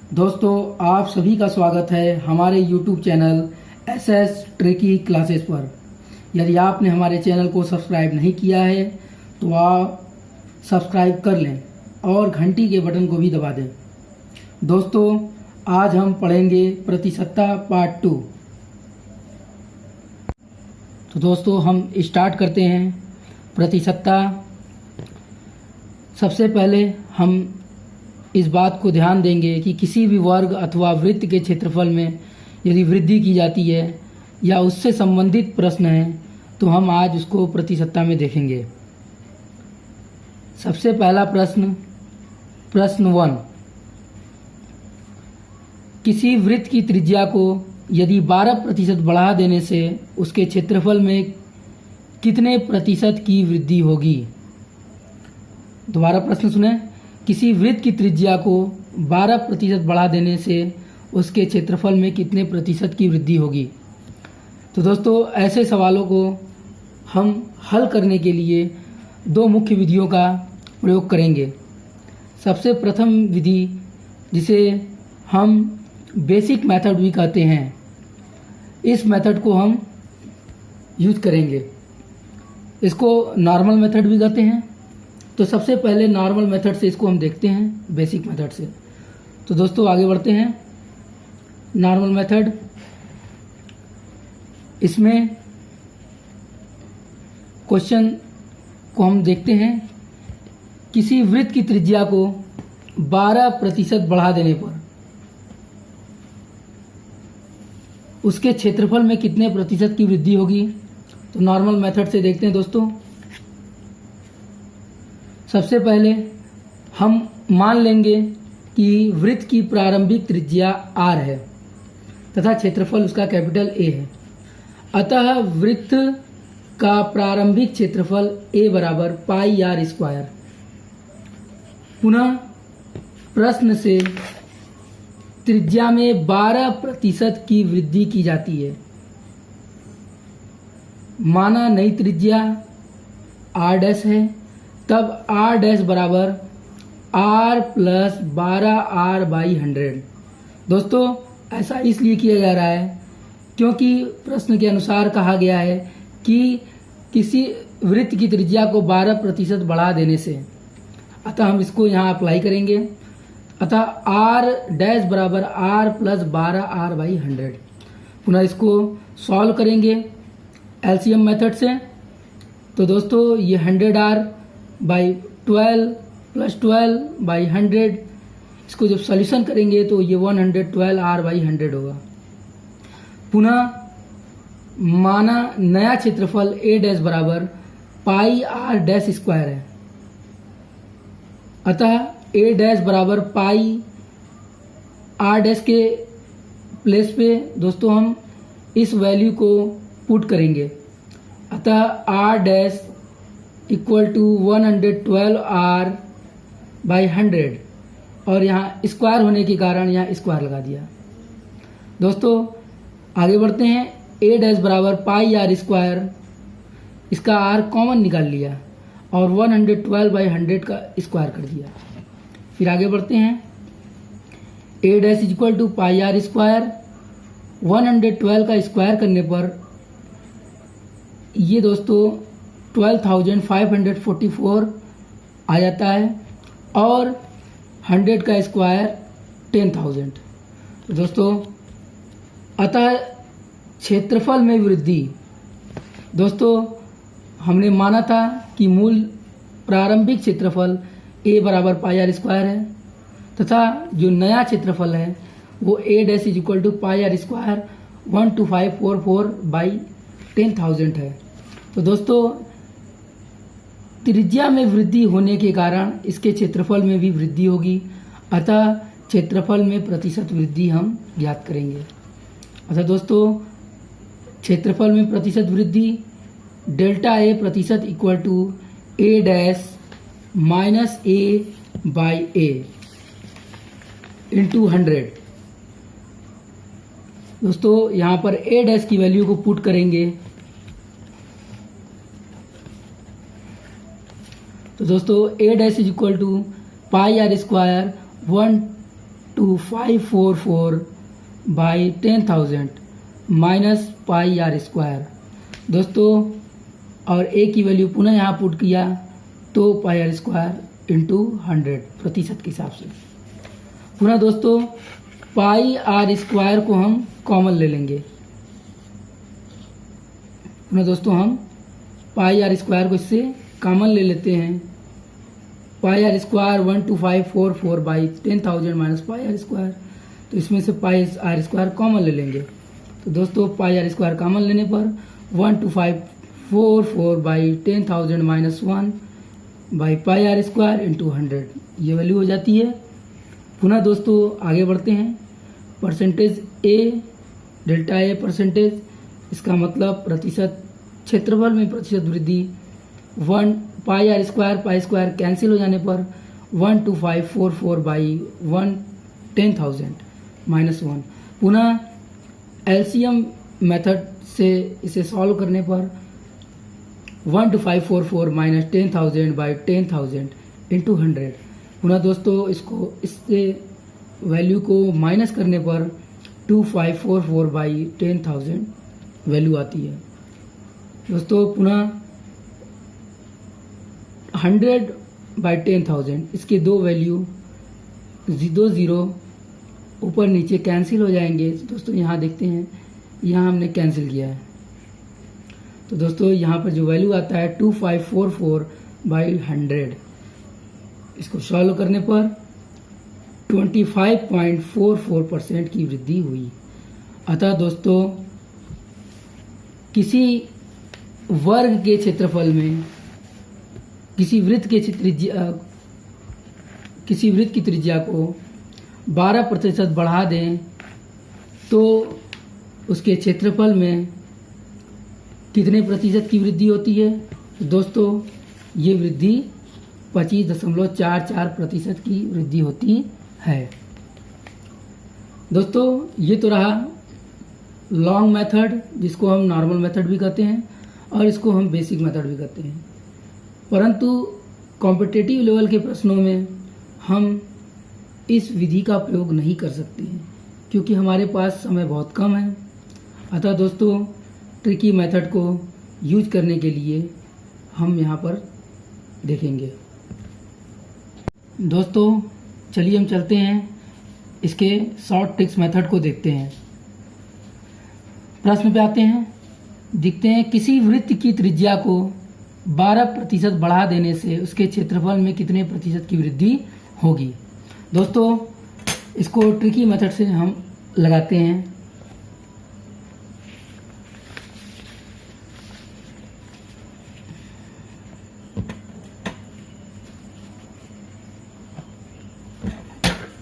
दोस्तों, आप सभी का स्वागत है हमारे YouTube channel SS tricky classes पर। यदि आपने हमारे चैनल को सब्सक्राइब नहीं किया है तो आप सब्सक्राइब कर लें और घंटी के बटन को भी दबा दें। दोस्तों, आज हम पढ़ेंगे प्रतिशतता पार्ट 2। तो दोस्तों, हम स्टार्ट करते हैं प्रतिशतता। सबसे पहले हम इस बात को ध्यान देंगे कि किसी भी वर्ग अथवा वृत्त के क्षेत्रफल में यदि वृद्धि की जाती है या उससे संबंधित प्रश्न है तो हम आज उसको प्रतिशतता में देखेंगे। सबसे पहला प्रश्न 1। किसी वृत्त की त्रिज्या को यदि 12% बढ़ा देने से उसके क्षेत्रफल में कितने प्रतिशत की वृद्धि होगी? दोबारा प्रश्न सुने। किसी वृत्त की त्रिज्या को 12% बढ़ा देने से उसके क्षेत्रफल में कितने प्रतिशत की वृद्धि होगी? तो दोस्तों, ऐसे सवालों को हम हल करने के लिए दो मुख्य विधियों का प्रयोग करेंगे। सबसे प्रथम विधि, जिसे हम बेसिक मेथड भी कहते हैं, इस मेथड को हम यूज करेंगे। इसको नॉर्मल मेथड भी कहते हैं। तो सबसे पहले नॉर्मल मेथड से इसको हम देखते हैं, बेसिक मेथड से। तो दोस्तों, आगे बढ़ते हैं। नॉर्मल मेथड, इसमें क्वेश्चन को हम देखते हैं। किसी वृत्त की त्रिज्या को 12% बढ़ा देने पर उसके क्षेत्रफल में कितने प्रतिशत की वृद्धि होगी? तो नॉर्मल मेथड से देखते हैं दोस्तों। सबसे पहले हम मान लेंगे कि वृत्त की प्रारंभिक त्रिज्या r है तथा क्षेत्रफल उसका कैपिटल A है। अतः वृत्त का प्रारंभिक क्षेत्रफल A बराबर पाई r स्क्वायर। पुनः प्रश्न से त्रिज्या में 12% की वृद्धि की जाती है। माना नई त्रिज्या r डैश है, तब r डैश बराबर r प्लस 12r/100। दोस्तों, ऐसा इसलिए किया जा रहा है क्योंकि प्रश्न के अनुसार कहा गया है कि किसी वृत्त की त्रिज्या को 12% बढ़ा देने से, अतः हम इसको यहाँ अप्लाई करेंगे। अतः r डैश बराबर r प्लस 12r/100। पुनः इसको सॉल्व करेंगे एलसीएम मेथड से। तो दोस्तों, ये 100r/12 प्लस 12/100, इसको जब सॉल्यूशन करेंगे तो ये 112r/100 होगा। पुनः माना नया क्षेत्रफल A डैश बराबर पाई r डैश स्क्वायर है। अतः A डैश बराबर पाई r डैश के प्लेस पे दोस्तों हम इस वैल्यू को पुट करेंगे। अतः r dash equal to 112r/100, और यहाँ स्क्वायर होने के कारण यहाँ स्क्वायर लगा दिया। दोस्तों, आगे बढ़ते हैं। A डैश बराबर पाई r स्क्वायर, इसका r कॉमन निकाल लिया और 112/100 का स्क्वायर कर दिया। फिर आगे बढ़ते हैं। A dash equal to pi r square, 112 का स्क्वायर करने पर ये दोस्तों 12,544 आ जाता है और 100 का स्क्वायर 10,000। तो दोस्तों, अतः क्षेत्रफल में वृद्धि, दोस्तों हमने माना था कि मूल प्रारंभिक क्षेत्रफल A बराबर पाई r स्क्वायर है तथा जो नया क्षेत्रफल है वो A dash is equal to pi r square 12544/10,000 है। तो दोस्तों, त्रिज्या में वृद्धि होने के कारण इसके क्षेत्रफल में भी वृद्धि होगी। अतः क्षेत्रफल में प्रतिशत वृद्धि हम ज्ञात करेंगे। अतः दोस्तों, क्षेत्रफल में प्रतिशत वृद्धि डेल्टा A प्रतिशत equal to A dash minus A/A into 100। दोस्तों, यहाँ पर A डैश की वैल्यू को पुट करेंगे। तो दोस्तों, A dash is equal to pi r square 2544 by 10,000 minus pi r square. दोस्तों और ए की वैल्यू पुनः यहाँ पुट किया तो पाई आर स्क्वायर इंटू 100 प्रतिशत के हिसाब से। पुनः दोस्तों पाई आर स्क्वायर को हम कॉमन ले लेंगे। पुनः दोस्तों हम पाई आर स्क्वायर को इससे कॉमन ले लेते हैं। Pi r square 12544 by 10,000 minus pi r square, तो इसमें से पाई आर स्क्वायर कॉमन ले लेंगे। तो दोस्तों पाई आर स्क्वायर कॉमन लेने पर 12544 by 10,000 minus 1 by pi r square into 100 ये वैल्यू हो जाती है। पुनः दोस्तों आगे बढ़ते हैं। Percentage A, delta a percentage, इसका मतलब प्रतिशत, क्षेत्रफल में प्रतिशत वृद्धि। 1 पाई आर स्क्वायर कैंसिल हो जाने पर 12544 बाई 10,000 माइनस 1। पुनः एलसीएम मेथड से इसे सॉल्व करने पर 12544 माइनस 10,000 बाई 10,000 इंटू 100। पुनः दोस्तों इसको इससे वैल्यू को माइनस करने पर 2544 बाई 10,000 वैल्यू आती है। दोस्तों पुनः 100 बाई 10,000, इसके दो वैल्यू 0 ऊपर नीचे कैंसिल हो जाएंगे। दोस्तों यहाँ देखते हैं, यहाँ हमने कैंसिल किया है। तो दोस्तों यहाँ पर जो वैल्यू आता है 2544 बाई 100, इसको सॉल्व करने पर 25.44% की वृद्धि हुई। अतः दोस्तों किसी वर्ग के क्षेत्रफल में किसी वृत्त की त्रिज्या को 12% बढ़ा दें तो उसके क्षेत्रफल में कितने प्रतिशत की वृद्धि होती है? दोस्तों ये वृद्धि 25.44% की वृद्धि होती है। दोस्तों ये तो रहा लॉन्ग मेथड, जिसको हम नॉर्मल मेथड भी कहते हैं और इसको हम बेसिक मेथड भी कहते हैं। परंतु कॉम्पिटिटिव लेवल के प्रश्नों में हम इस विधि का प्रयोग नहीं कर सकते हैं क्योंकि हमारे पास समय बहुत कम है। अतः दोस्तों ट्रिकी मेथड को यूज करने के लिए हम यहाँ पर देखेंगे। दोस्तों चलिए हम चलते हैं, इसके शॉर्ट ट्रिक्स मेथड को देखते हैं। प्रश्न पे आते हैं, देखते हैं किसी वृत्त की त्रिज्या को 12% बढ़ा देने से उसके क्षेत्रफल में कितने प्रतिशत की वृद्धि होगी। दोस्तों इसको ट्रिकी मेथड से हम लगाते हैं।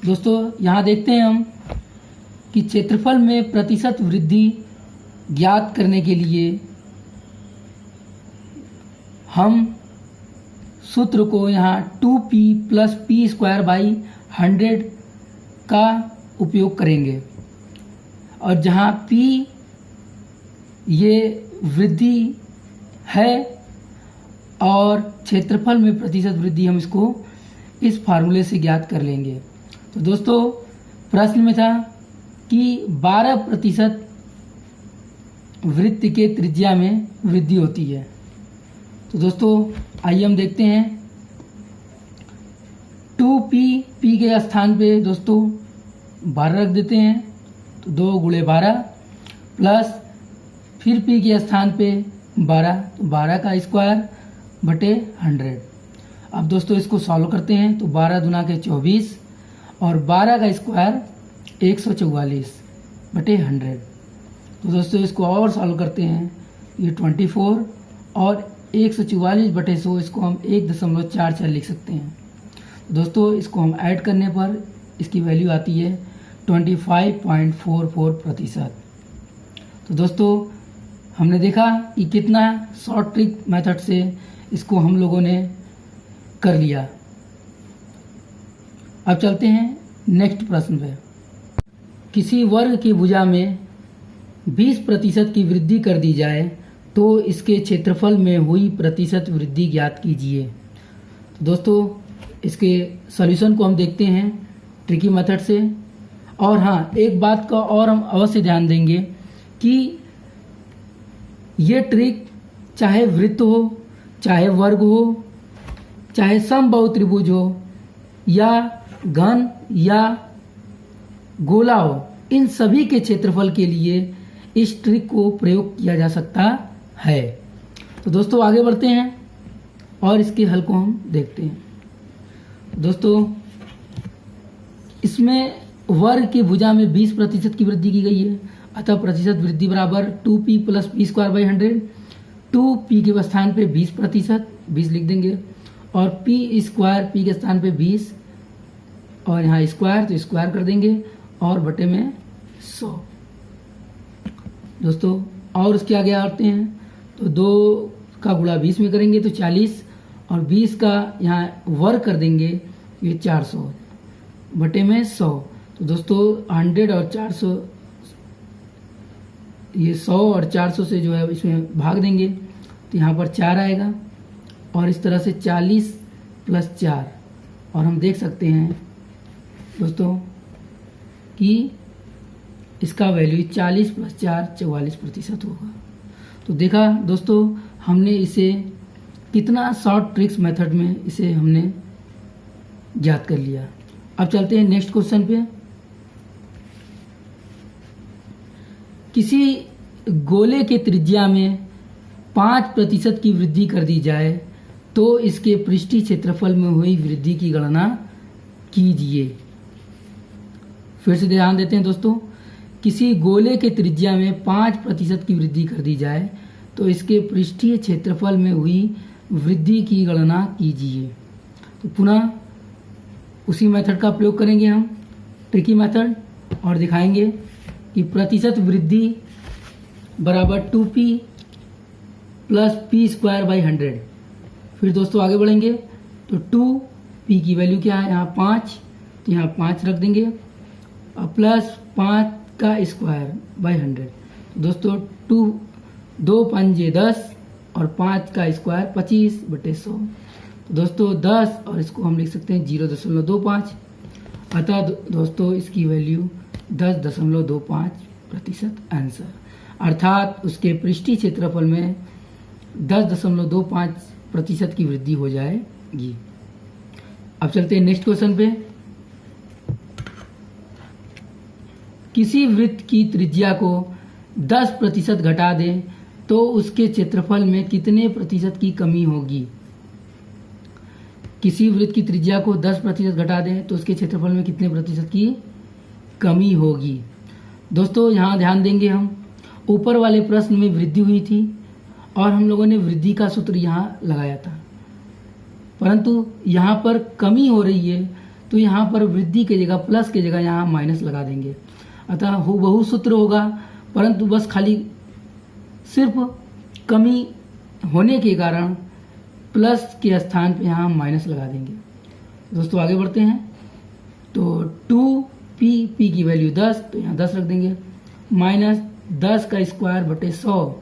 दोस्तों यहाँ देखते हैं हम कि क्षेत्रफल में प्रतिशत वृद्धि ज्ञात करने के लिए हम सूत्र को यहाँ 2p plus P square by 100 का उपयोग करेंगे और जहाँ p ये वृद्धि है और क्षेत्रफल में प्रतिशत वृद्धि हम इसको इस फार्मूले से ज्ञात कर लेंगे। तो दोस्तों प्रश्न में था कि 12% वृत्त के त्रिज्या में वृद्धि होती है। तो दोस्तों आइए हम देखते हैं 2p के स्थान पे दोस्तों 12 रख देते हैं, तो 2 × 12 प्लस फिर p के स्थान पे 12, तो 12 का स्क्वायर बटे 100। अब दोस्तों इसको सॉल्व करते हैं, तो 12 दूना के 24 और 12 का स्क्वायर 144 बटे 100। तो दोस्तों इसको और सॉल्व करते हैं, ये 24 और 144 बटे 100, इसको हम 1.44 लिख सकते हैं। तो दोस्तों इसको हम ऐड करने पर इसकी वैल्यू आती है 25.44%। तो दोस्तों हमने देखा कि कितना शॉर्ट ट्रिक मेथड से इसको हम लोगों ने कर लिया। अब चलते हैं नेक्स्ट प्रश्न पे। किसी वर्ग की भुजा में 20% की वृद्धि कर दी जाए तो इसके क्षेत्रफल में हुई प्रतिशत वृद्धि ज्ञात कीजिए। तो दोस्तों इसके सॉल्यूशन को हम देखते हैं ट्रिकी मेथड से। और हाँ, एक बात का और हम अवश्य ध्यान देंगे कि ये ट्रिक चाहे वृत्त हो, चाहे वर्ग हो, चाहे समबाहु त्रिभुज हो, या घन या गोला हो, इन सभी के क्षेत्रफल के लिए इस ट्रिक को प्रयोग किया जा सकता है। तो दोस्तों आगे बढ़ते हैं और इसके हल को हम देखते हैं। दोस्तों इसमें वर्ग की भुजा में 20% की वृद्धि की गई है, अतः प्रतिशत वृद्धि बराबर 2p + p² 100। 2p के स्थान पे 20%, 20 लिख देंगे, और p² के स्थान पे 20, और यहाँ स्क्वायर तो स्क्वायर कर देंगे, और बटे में 100। दोस्तों और उसके आगे आते हैं तो 2 का गुणा 20 में करेंगे तो 40, और 20 का यहाँ वर्ग कर देंगे, ये 400 बटे में 100। तो दोस्तों 100 और 400, ये 100 और 400 से जो है इसमें भाग देंगे तो यहाँ पर 4 आएगा, और इस तरह से 40 + 4, और हम देख सकते हैं दोस्तों कि इसका वैल्यू 40 + 4 44% होगा। तो देखा दोस्तों, हमने इसे कितना शॉर्ट ट्रिक्स मेथड में इसे हमने ज्ञात कर लिया। अब चलते हैं नेक्स्ट क्वेश्चन पे। किसी गोले के त्रिज्या में 5% की वृद्धि कर दी जाए तो इसके पृष्ठीय क्षेत्रफल में हुई वृद्धि की गणना कीजिए। फिर से ध्यान देते हैं दोस्तों, किसी गोले के त्रिज्या में 5% की वृद्धि कर दी जाए तो इसके पृष्ठीय क्षेत्रफल में हुई वृद्धि की गणना कीजिए। तो पुनः उसी मेथड का प्रयोग करेंगे हम, ट्रिकी मेथड, और दिखाएंगे कि प्रतिशत वृद्धि बराबर 2p + p² 100। फिर दोस्तों आगे बढ़ेंगे तो 2p की वैल्यू क्या है, यहाँ 5, तो यहाँ 5 रख देंगे, और प्लस 5 का स्क्वायर 100। दोस्तों 2 पंजे 10, और 5 का स्क्वायर 25 बटे 100। तो दोस्तों 10, और इसको हम लिख सकते हैं 0.25, अतः दोस्तों इसकी वैल्यू 10.25% आंसर, अर्थात उसके पृष्ठीय क्षेत्रफल में 10.25% की वृद्धि हो जाएगी। अब चलते हैं नेक्स्ट क्वेश्चन पे। किसी वृत्त की त्रिज्या को 10% घटा दें तो उसके क्षेत्रफल में कितने प्रतिशत की कमी होगी। किसी वृत्त की त्रिज्या को 10% घटा दें तो उसके क्षेत्रफल में कितने प्रतिशत की कमी होगी। दोस्तों यहाँ ध्यान देंगे, हम ऊपर वाले प्रश्न में वृद्धि हुई थी और हम लोगों ने वृद्धि का सूत्र यहाँ लगाया था, परंतु यहाँ पर कमी हो रही है तो यहाँ पर वृद्धि की जगह प्लस की जगह यहाँ माइनस लगा देंगे, अतः हूबहू सूत्र होगा, परंतु बस खाली सिर्फ कमी होने के कारण प्लस के स्थान पे यहाँ माइनस लगा देंगे। दोस्तों आगे बढ़ते हैं तो 2p की वैल्यू 10, तो यहाँ 10 रख देंगे, माइनस 10 का स्क्वायर बटे 100।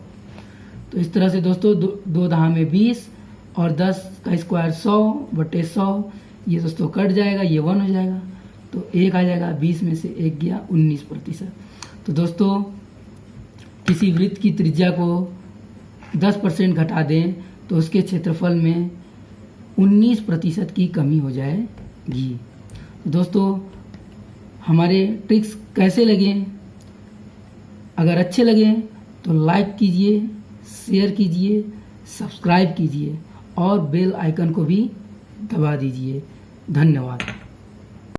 तो इस तरह से दोस्तों 2 दहा में 20, और 10 का स्क्वायर 100 बटे 100, ये दोस्तों कट जाएगा, ये 1 हो जाएगा, तो 1 आ जाएगा, 20 में से 1 गया, 19%। तो दोस्तों किसी वृत्त की त्रिज्या को 10% घटा दें तो उसके क्षेत्रफल में 19% की कमी हो जाएगी। दोस्तों हमारे ट्रिक्स कैसे लगे, अगर अच्छे लगे तो लाइक कीजिए, शेयर कीजिए, सब्सक्राइब कीजिए और बेल आइकन को भी दबा दीजिए। धन्यवाद।